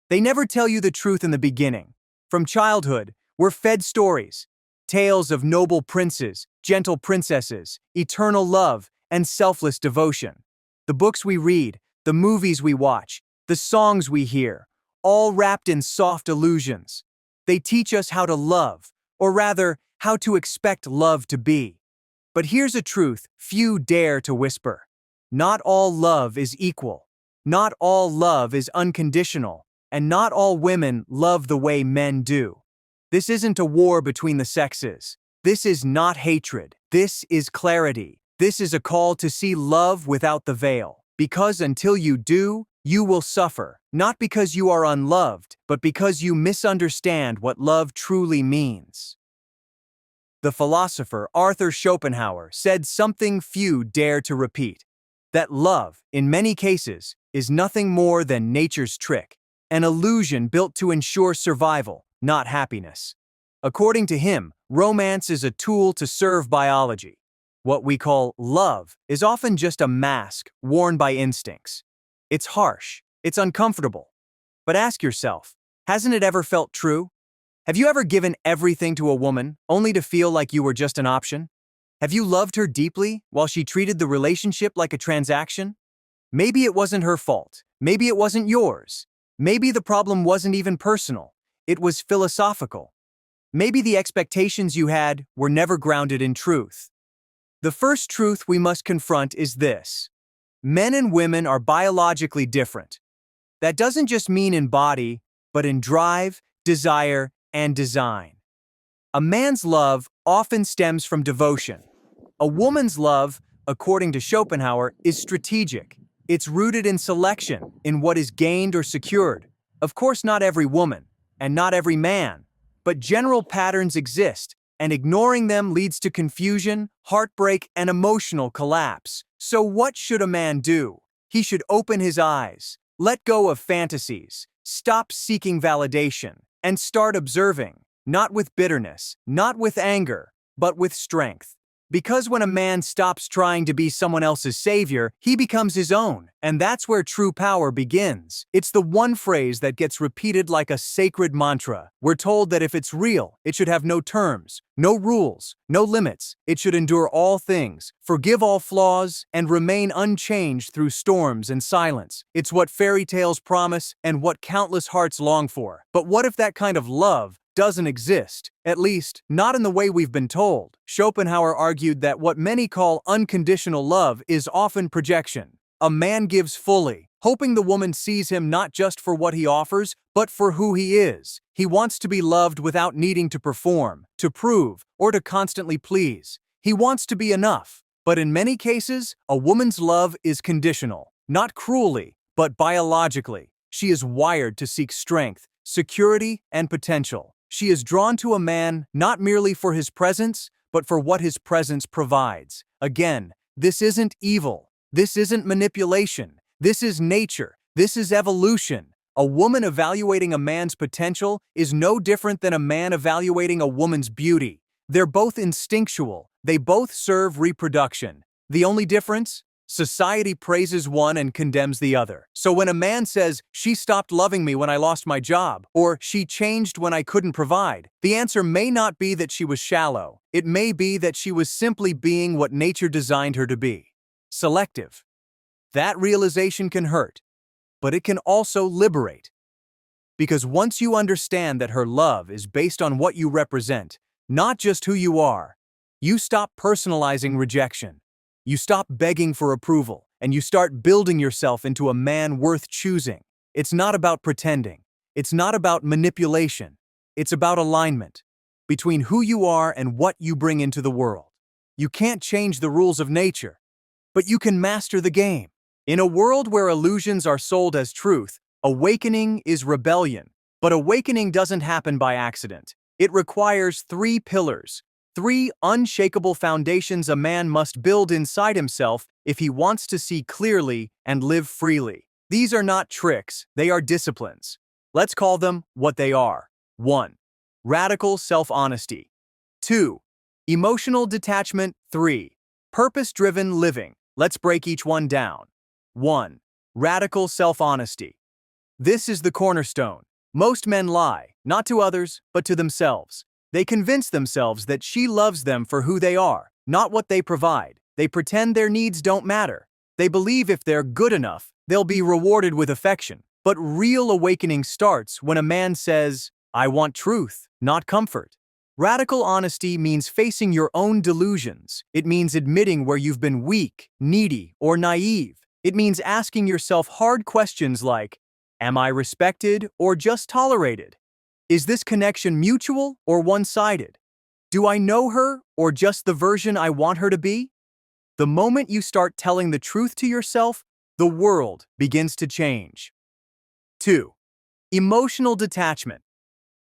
They never tell you the truth in the beginning. From childhood, we're fed stories, tales of noble princes, gentle princesses, eternal love, and selfless devotion. The books we read, the movies we watch, the songs we hear, all wrapped in soft illusions. They teach us how to love, or rather, how to expect love to be. But here's a truth few dare to whisper. Not all love is equal. Not all love is unconditional. And not all women love the way men do. This isn't a war between the sexes. This is not hatred. This is clarity. This is a call to see love without the veil. Because until you do, you will suffer, not because you are unloved, but because you misunderstand what love truly means. The philosopher Arthur Schopenhauer said something few dare to repeat, that love, in many cases, is nothing more than nature's trick, an illusion built to ensure survival, not happiness. According to him, romance is a tool to serve biology. What we call love is often just a mask worn by instincts. It's harsh, it's uncomfortable. But ask yourself, hasn't it ever felt true? Have you ever given everything to a woman only to feel like you were just an option? Have you loved her deeply while she treated the relationship like a transaction? Maybe it wasn't her fault. Maybe it wasn't yours. Maybe the problem wasn't even personal. It was philosophical. Maybe the expectations you had were never grounded in truth. The first truth we must confront is this. Men and women are biologically different. That doesn't just mean in body, but in drive, desire, and design. A man's love often stems from devotion. A woman's love, according to Schopenhauer, is strategic. It's rooted in selection, in what is gained or secured. Of course, not every woman, and not every man, but general patterns exist, and ignoring them leads to confusion, heartbreak, and emotional collapse. So what should a man do? He should open his eyes, let go of fantasies, stop seeking validation, and start observing, not with bitterness, not with anger, but with strength. Because when a man stops trying to be someone else's savior, he becomes his own, and that's where true power begins. It's the one phrase that gets repeated like a sacred mantra. We're told that if it's real, it should have no terms, no rules, no limits. It should endure all things, forgive all flaws, and remain unchanged through storms and silence. It's what fairy tales promise and what countless hearts long for. But what if that kind of love doesn't exist, at least not in the way we've been told? Schopenhauer argued that what many call unconditional love is often projection. A man gives fully, hoping the woman sees him not just for what he offers, but for who he is. He wants to be loved without needing to perform, to prove, or to constantly please. He wants to be enough. But in many cases, a woman's love is conditional, not cruelly, but biologically. She is wired to seek strength, security, and potential. She is drawn to a man not merely for his presence, but for what his presence provides. Again, this isn't evil. This isn't manipulation. This is nature. This is evolution. A woman evaluating a man's potential is no different than a man evaluating a woman's beauty. They're both instinctual. They both serve reproduction. The only difference? Society praises one and condemns the other. So when a man says, "She stopped loving me when I lost my job," or "She changed when I couldn't provide," the answer may not be that she was shallow. It may be that she was simply being what nature designed her to be. Selective. That realization can hurt, but it can also liberate. Because once you understand that her love is based on what you represent, not just who you are, you stop personalizing rejection. You stop begging for approval, and you start building yourself into a man worth choosing. It's not about pretending. It's not about manipulation. It's about alignment between who you are and what you bring into the world. You can't change the rules of nature, but you can master the game. In a world where illusions are sold as truth, awakening is rebellion. But awakening doesn't happen by accident. It requires 3 pillars. 3 unshakable foundations a man must build inside himself if he wants to see clearly and live freely. These are not tricks, they are disciplines. Let's call them what they are. 1. Radical self-honesty. 2. Emotional detachment. 3. Purpose-driven living. Let's break each one down. 1. Radical self-honesty. This is the cornerstone. Most men lie, not to others, but to themselves. They convince themselves that she loves them for who they are, not what they provide. They pretend their needs don't matter. They believe if they're good enough, they'll be rewarded with affection. But real awakening starts when a man says, "I want truth, not comfort." Radical honesty means facing your own delusions. It means admitting where you've been weak, needy, or naive. It means asking yourself hard questions like, am I respected or just tolerated? Is this connection mutual or one-sided? Do I know her or just the version I want her to be? The moment you start telling the truth to yourself, the world begins to change. 2. Emotional detachment.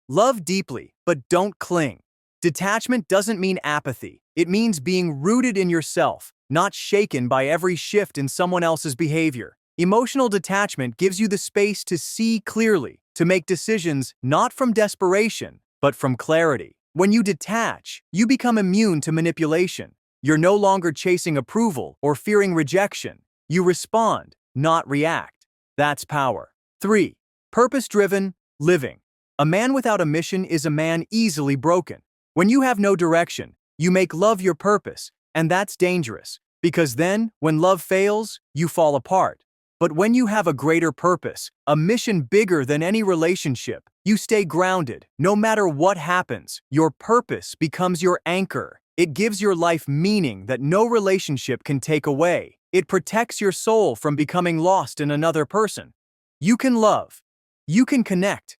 Love deeply, but don't cling. Detachment doesn't mean apathy. It means being rooted in yourself, not shaken by every shift in someone else's behavior. Emotional detachment gives you the space to see clearly, to make decisions not from desperation, but from clarity. When you detach, you become immune to manipulation. You're no longer chasing approval or fearing rejection. You respond, not react. That's power. 3. Purpose-driven living. A man without a mission is a man easily broken. When you have no direction, you make love your purpose, and that's dangerous, because then, when love fails, you fall apart. But when you have a greater purpose, a mission bigger than any relationship, you stay grounded. No matter what happens, your purpose becomes your anchor. It gives your life meaning that no relationship can take away. It protects your soul from becoming lost in another person. You can love, you can connect,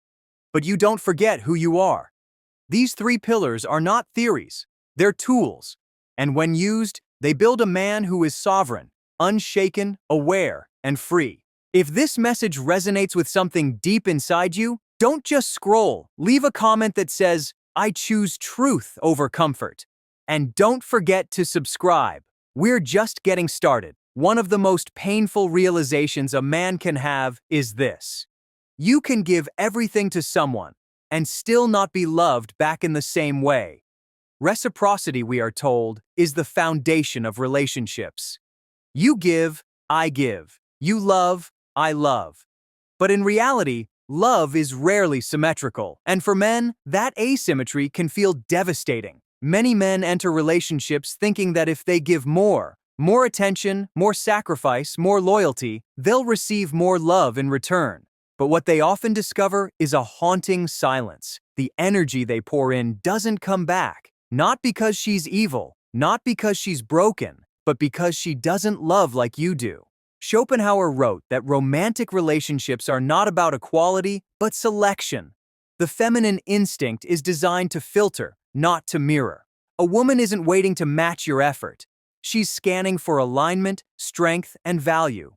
but you don't forget who you are. These 3 pillars are not theories, they're tools. And when used, they build a man who is sovereign, unshaken, aware, and free. If this message resonates with something deep inside you, don't just scroll. Leave a comment that says, "I choose truth over comfort." And don't forget to subscribe. We're just getting started. One of the most painful realizations a man can have is this: you can give everything to someone and still not be loved back in the same way. Reciprocity, we are told, is the foundation of relationships. You give, I give. You love, I love. But in reality, love is rarely symmetrical, and for men, that asymmetry can feel devastating. Many men enter relationships thinking that if they give more attention, more sacrifice, more loyalty, they'll receive more love in return. But what they often discover is a haunting silence. The energy they pour in doesn't come back. Not because she's evil, not because she's broken, but because she doesn't love like you do. Schopenhauer wrote that romantic relationships are not about equality, but selection. The feminine instinct is designed to filter, not to mirror. A woman isn't waiting to match your effort. She's scanning for alignment, strength, and value.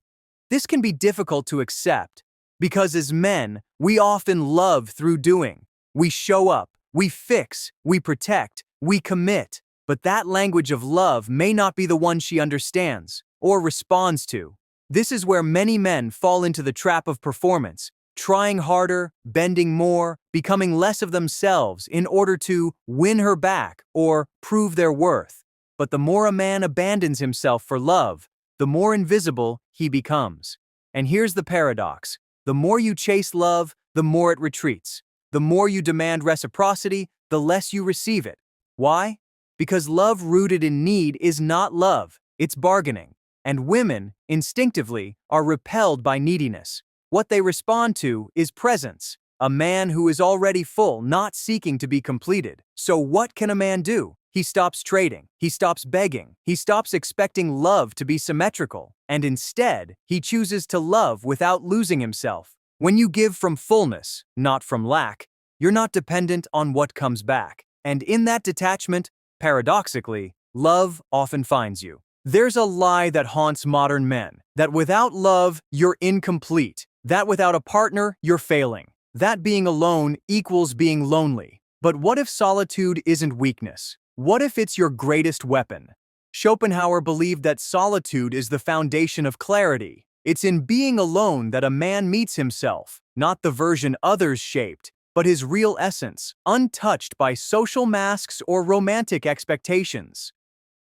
This can be difficult to accept, because as men, we often love through doing. We show up, we fix, we protect, we commit. But that language of love may not be the one she understands or responds to. This is where many men fall into the trap of performance, trying harder, bending more, becoming less of themselves in order to win her back or prove their worth. But the more a man abandons himself for love, the more invisible he becomes. And here's the paradox. The more you chase love, the more it retreats. The more you demand reciprocity, the less you receive it. Why? Because love rooted in need is not love, it's bargaining. And women, instinctively, are repelled by neediness. What they respond to is presence, a man who is already full, not seeking to be completed. So what can a man do? He stops trading, he stops begging, he stops expecting love to be symmetrical, and instead, he chooses to love without losing himself. When you give from fullness, not from lack, you're not dependent on what comes back. And in that detachment, paradoxically, love often finds you. There's a lie that haunts modern men, that without love, you're incomplete, that without a partner, you're failing, that being alone equals being lonely. But what if solitude isn't weakness? What if it's your greatest weapon? Schopenhauer believed that solitude is the foundation of clarity. It's in being alone that a man meets himself, not the version others shaped, but his real essence, untouched by social masks or romantic expectations.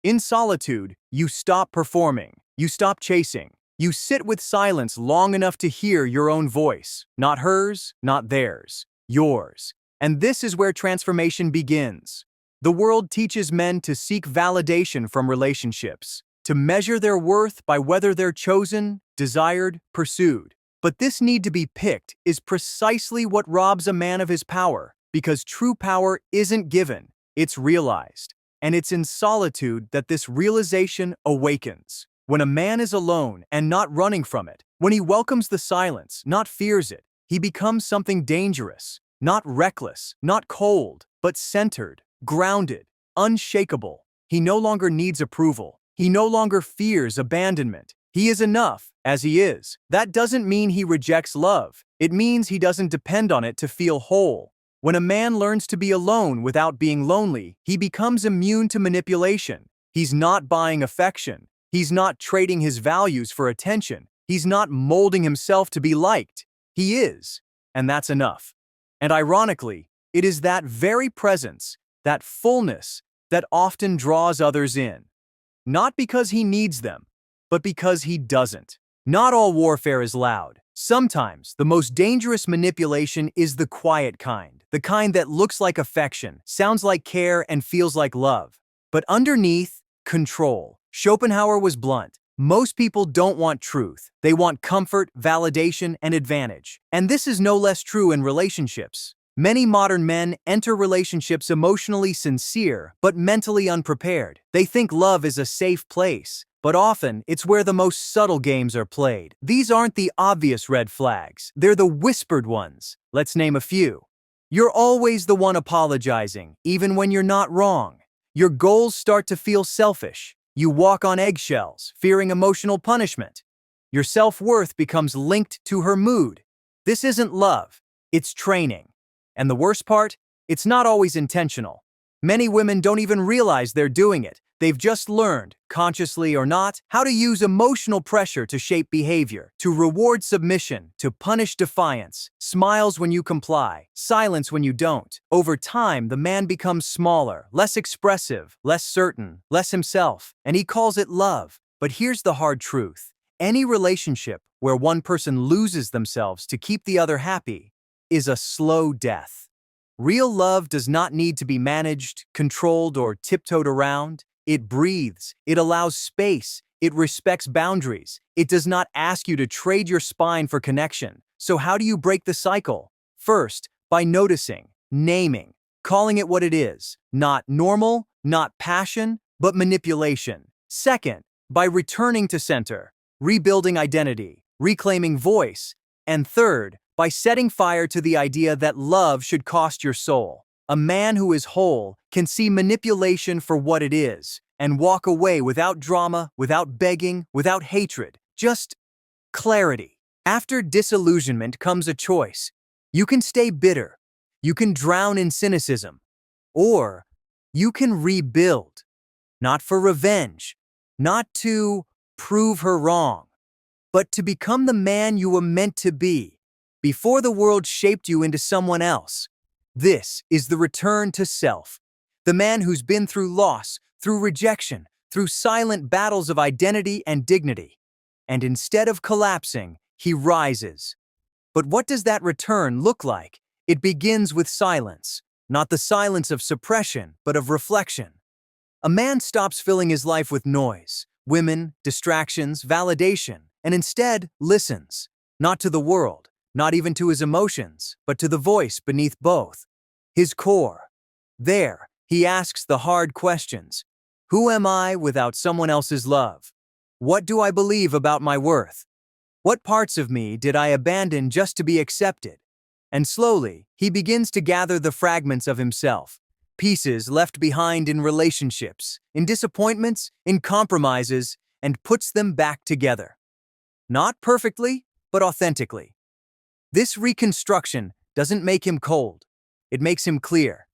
In solitude, you stop performing, you stop chasing, You sit with silence long enough to hear your own voice, not hers, not theirs, yours. And this is where transformation begins. The world teaches men to seek validation from relationships, to measure their worth by whether they're chosen, desired, pursued. But this need to be picked is precisely what robs a man of his power, because true power isn't given, it's realized. And it's in solitude that this realization awakens. When a man is alone and not running from it, when he welcomes the silence, not fears it, he becomes something dangerous, not reckless, not cold, but centered, grounded, unshakable. He no longer needs approval. He no longer fears abandonment. He is enough, as he is. That doesn't mean he rejects love. It means he doesn't depend on it to feel whole. When a man learns to be alone without being lonely, he becomes immune to manipulation. He's not buying affection. He's not trading his values for attention. He's not molding himself to be liked. He is, and that's enough. And ironically, it is that very presence, that fullness, that often draws others in. Not because he needs them, but because he doesn't. Not all warfare is loud. Sometimes the most dangerous manipulation is the quiet kind, the kind that looks like affection, sounds like care, and feels like love. But underneath, control. Schopenhauer was blunt. Most people don't want truth. They want comfort, validation, and advantage. And this is no less true in relationships. Many modern men enter relationships emotionally sincere, but mentally unprepared. They think love is a safe place, but often it's where the most subtle games are played. These aren't the obvious red flags. They're the whispered ones. Let's name a few. You're always the one apologizing, even when you're not wrong. Your goals start to feel selfish. You walk on eggshells, fearing emotional punishment. Your self-worth becomes linked to her mood. This isn't love, it's training. And the worst part? It's not always intentional. Many women don't even realize they're doing it. They've just learned, consciously or not, how to use emotional pressure to shape behavior, to reward submission, to punish defiance, smiles when you comply, silence when you don't. Over time, the man becomes smaller, less expressive, less certain, less himself, and he calls it love. But here's the hard truth. Any relationship where one person loses themselves to keep the other happy is a slow death. Real love does not need to be managed, controlled, or tiptoed around. It breathes, it allows space, it respects boundaries. It does not ask you to trade your spine for connection. So how do you break the cycle? First, by noticing, naming, calling it what it is. Not normal, not passion, but manipulation. Second, by returning to center, rebuilding identity, reclaiming voice. And third, by setting fire to the idea that love should cost your soul. A man who is whole can see manipulation for what it is and walk away without drama, without begging, without hatred, just clarity. After disillusionment comes a choice. You can stay bitter, you can drown in cynicism, or you can rebuild. Not for revenge, not to prove her wrong, but to become the man you were meant to be before the world shaped you into someone else. This is the return to self. The man who's been through loss, through rejection, through silent battles of identity and dignity. And instead of collapsing, he rises. But what does that return look like? It begins with silence. Not the silence of suppression, but of reflection. A man stops filling his life with noise, women, distractions, validation, and instead listens. Not to the world, not even to his emotions, but to the voice beneath both. His core. There, he asks the hard questions. Who am I without someone else's love? What do I believe about my worth? What parts of me did I abandon just to be accepted? And slowly, he begins to gather the fragments of himself, pieces left behind in relationships, in disappointments, in compromises, and puts them back together. Not perfectly, but authentically. This reconstruction doesn't make him cold. It makes him clear.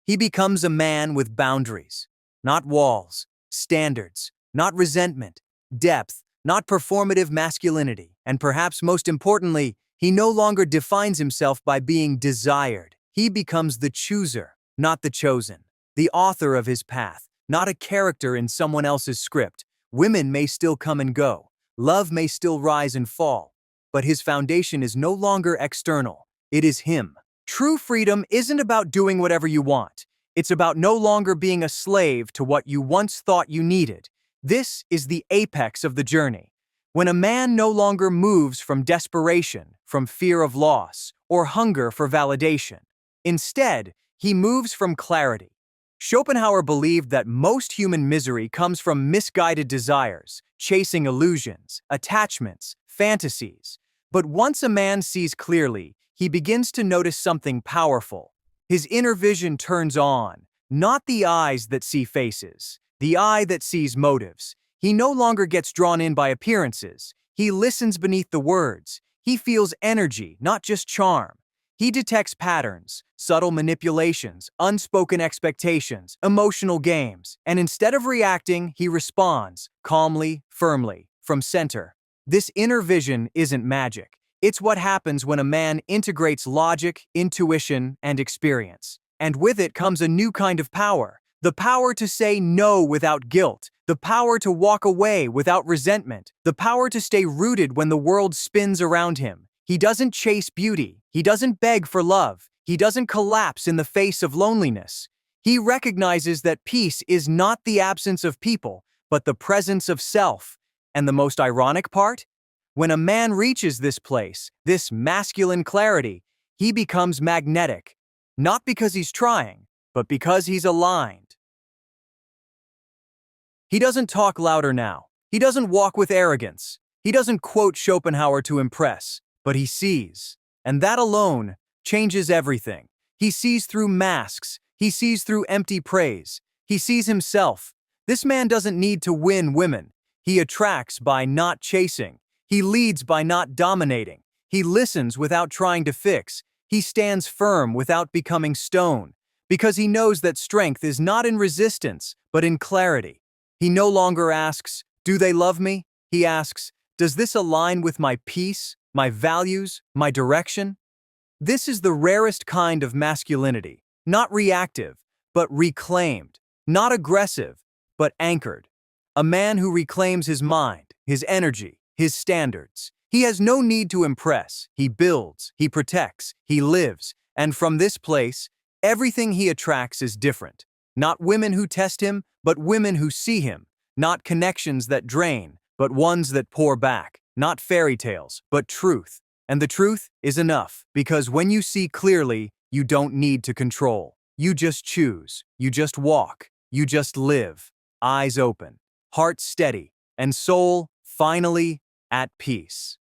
He becomes a man with boundaries, not walls, standards, not resentment, depth, not performative masculinity. And perhaps most importantly, he no longer defines himself by being desired. He becomes the chooser, not the chosen, the author of his path, not a character in someone else's script. Women may still come and go, Love may still rise and fall, but his foundation is no longer external. It is him. True freedom isn't about doing whatever you want. It's about no longer being a slave to what you once thought you needed. This is the apex of the journey. When a man no longer moves from desperation, from fear of loss, or hunger for validation. Instead, he moves from clarity. Schopenhauer believed that most human misery comes from misguided desires, chasing illusions, attachments, fantasies. But once a man sees clearly, he begins to notice something powerful. His inner vision turns on, not the eyes that see faces, the eye that sees motives. He no longer gets drawn in by appearances. He listens beneath the words. He feels energy, not just charm. He detects patterns, subtle manipulations, unspoken expectations, emotional games, and instead of reacting, he responds, calmly, firmly, from center. This inner vision isn't magic. It's what happens when a man integrates logic, intuition, and experience. And with it comes a new kind of power. The power to say no without guilt. The power to walk away without resentment. The power to stay rooted when the world spins around him. He doesn't chase beauty. He doesn't beg for love. He doesn't collapse in the face of loneliness. He recognizes that peace is not the absence of people, but the presence of self. And the most ironic part? When a man reaches this place, this masculine clarity, he becomes magnetic. Not because he's trying, but because he's aligned. He doesn't talk louder now. He doesn't walk with arrogance. He doesn't quote Schopenhauer to impress, but he sees. And that alone changes everything. He sees through masks. He sees through empty praise. He sees himself. This man doesn't need to win women. He attracts by not chasing. He leads by not dominating. He listens without trying to fix. He stands firm without becoming stone. Because he knows that strength is not in resistance, but in clarity. He no longer asks, "Do they love me?" He asks, "Does this align with my peace, my values, my direction?" This is the rarest kind of masculinity. Not reactive, but reclaimed. Not aggressive, but anchored. A man who reclaims his mind, his energy, his standards. He has no need to impress. He builds, he protects, he lives. And from this place, everything he attracts is different. Not women who test him, but women who see him. Not connections that drain, but ones that pour back. Not fairy tales, but truth. And the truth is enough, because when you see clearly, you don't need to control. You just choose. You just walk. You just live. Eyes open, heart steady, and soul finally at peace.